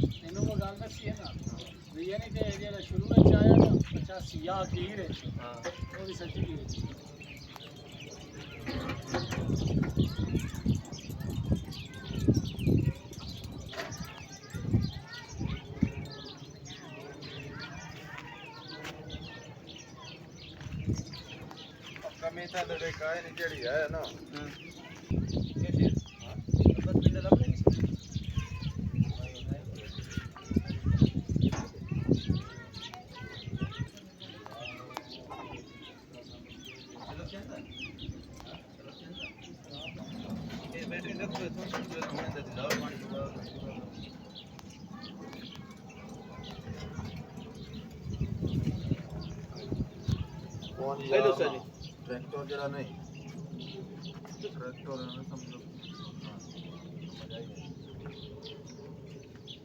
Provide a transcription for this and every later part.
ਇਹਨੂੰ ਉਹ ਗੱਲ ਦੱਸੀ ਹੈ ਨਾ ਵੀ ਇਹ ਨਹੀਂ ਕਿ ਜਿਹੜਾ ਸ਼ੁਰੂ ਵਿੱਚ ਆਇਆ ਨਾ 85 ਜਾਂ ਅਖੀਰ ਵਿੱਚ ਉਹਦੀ ਸੱਚੀ ਦੀ कमी था लड़े काय नहीं जड़ी है ना कैसे बस बिना लग नहीं बैटरी रखो तो थोड़ा सा दिलाओ पानी हेलो सर जी ट्रैक्टर जरा नहीं ट्रैक्टर है समझो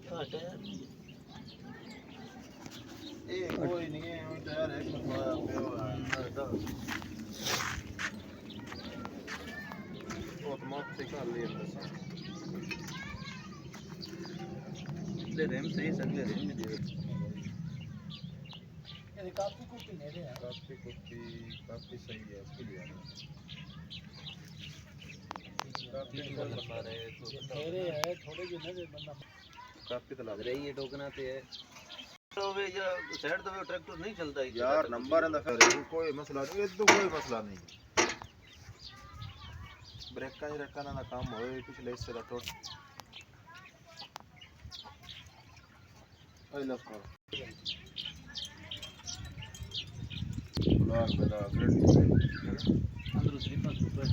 घट है ये कोई नहीं है वो टायर है थोड़ा पे ऑटोमेटिक कर लिए ले रैम सही सर ले रैम भी दे ਇਹਦੀ ਕਾਪੀ ਕੁਪੀ ਨੇ ਦੇ काफी काफी सही है इसके लिए काफी लंबा रहे तो ਮੇਰੇ ਹੈ ਥੋੜੇ ਜਿਹੇ ਨੇ ਬੰਦਾ काफी तो लग रही है टोकना पे है तो वे या साइड तो वे ट्रैक्टर नहीं चलता है यार नंबर है फिर कोई मसला नहीं ये तो कोई मसला नहीं ब्रेक का ना काम होए पिछले हिस्से का थोड़ा आई लव कर ब्लॉक बना ग्रेड अंदर स्लीपर सुपर